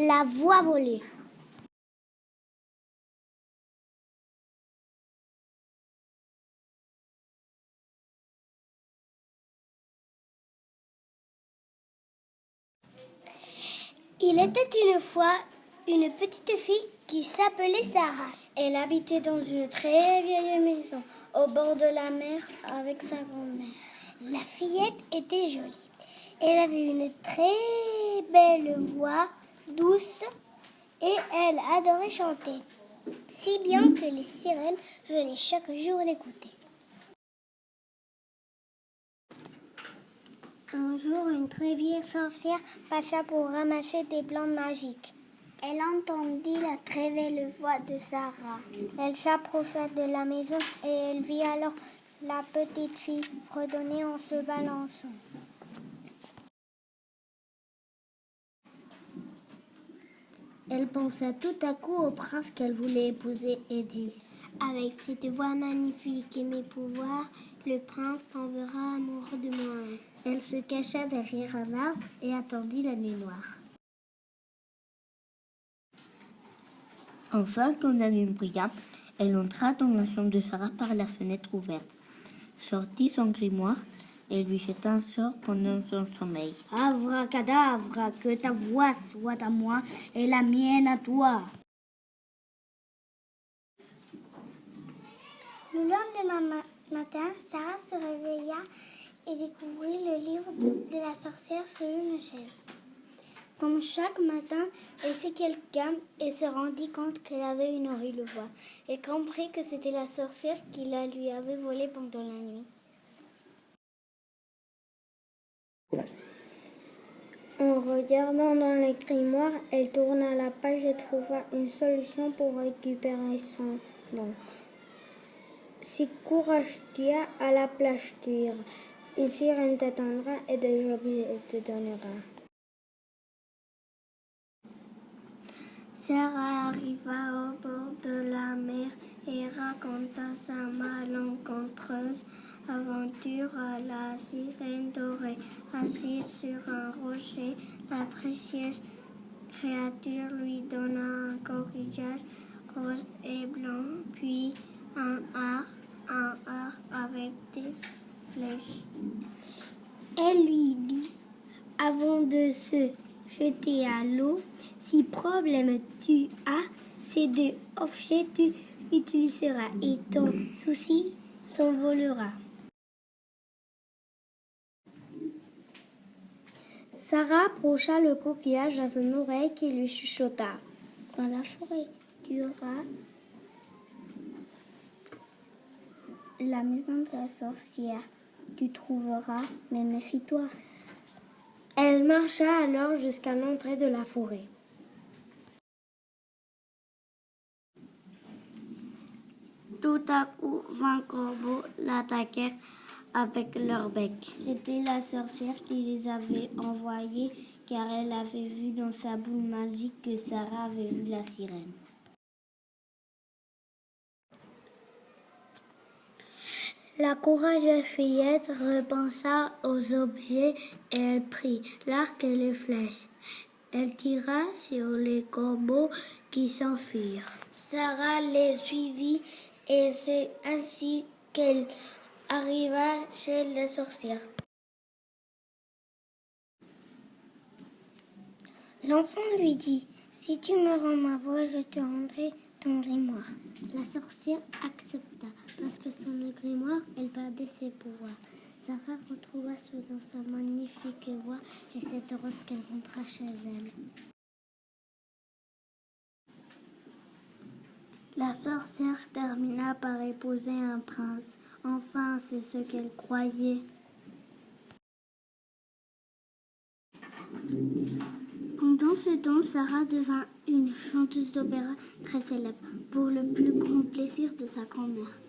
la voit voler. Il était une fois une petite fille qui s'appelait Sarah. Elle habitait dans une très vieille maison au bord de la mer avec sa grand-mère. La fillette était jolie. Elle avait une très belle voix douce et elle adorait chanter, si bien que les sirènes venaient chaque jour l'écouter. Un jour, une très vieille sorcière passa pour ramasser des plantes magiques. Elle entendit la très belle voix de Sarah. Elle s'approcha de la maison et elle vit alors la petite fille fredonner en se balançant. Elle pensa tout à coup au prince qu'elle voulait épouser et dit « Avec cette voix magnifique et mes pouvoirs, le prince tombera amoureux de moi. » Elle se cacha derrière un arbre et attendit la nuit noire. Enfin, quand la lune brilla, elle entra dans la chambre de Sarah par la fenêtre ouverte, sortit son grimoire et lui jeta un sort pendant son sommeil. « Abracadabra, que ta voix soit à moi et la mienne à toi. » Le lendemain matin, Sarah se réveilla et découvrit le livre de la sorcière sur une chaise. Comme chaque matin, elle fit quelques gammes et se rendit compte qu'elle avait une horrible voix. Elle comprit que c'était la sorcière qui la lui avait volée pendant la nuit. En regardant dans les grimoires, elle tourna la page et trouva une solution pour récupérer son don. Si courage tu as, à la plage tu iras. Une sirène t'attendra et des objets te donnera. Sarah arriva au bord de la mer et raconta sa malencontreuse aventure à la sirène dorée. Assise sur un rocher, la précieuse créature lui donna un coquillage rose et blanc, puis un arc avec des flèches. Elle lui dit, avant de se jeter à l'eau, si problème tu as, ces deux objets tu utiliseras et ton souci s'envolera. Sarah approcha le coquillage à son oreille qui lui chuchota. Dans la forêt, tu auras la maison de la sorcière. Tu trouveras, mais méfie-toi. Elle marcha alors jusqu'à l'entrée de la forêt. Tout à coup, 20 corbeaux l'attaquèrent avec leur bec. C'était la sorcière qui les avait envoyés, car elle avait vu dans sa boule magique que Sarah avait vu la sirène. La courageuse fillette repensa aux objets et elle prit l'arc et les flèches. Elle tira sur les corbeaux qui s'enfuirent. Sarah les suivit et c'est ainsi qu'elle arriva chez la sorcière. L'enfant lui dit « Si tu me rends ma voix, je te rendrai ton grimoire. » La sorcière accepta, parce que sans le grimoire, elle perdait ses pouvoirs. Sarah retrouva soudain sa magnifique voix et c'est heureuse qu'elle rentra chez elle. La sorcière termina par épouser un prince. Enfin, c'est ce qu'elle croyait. Pendant ce temps, Sarah devint une chanteuse d'opéra très célèbre pour le plus grand plaisir de sa grand-mère.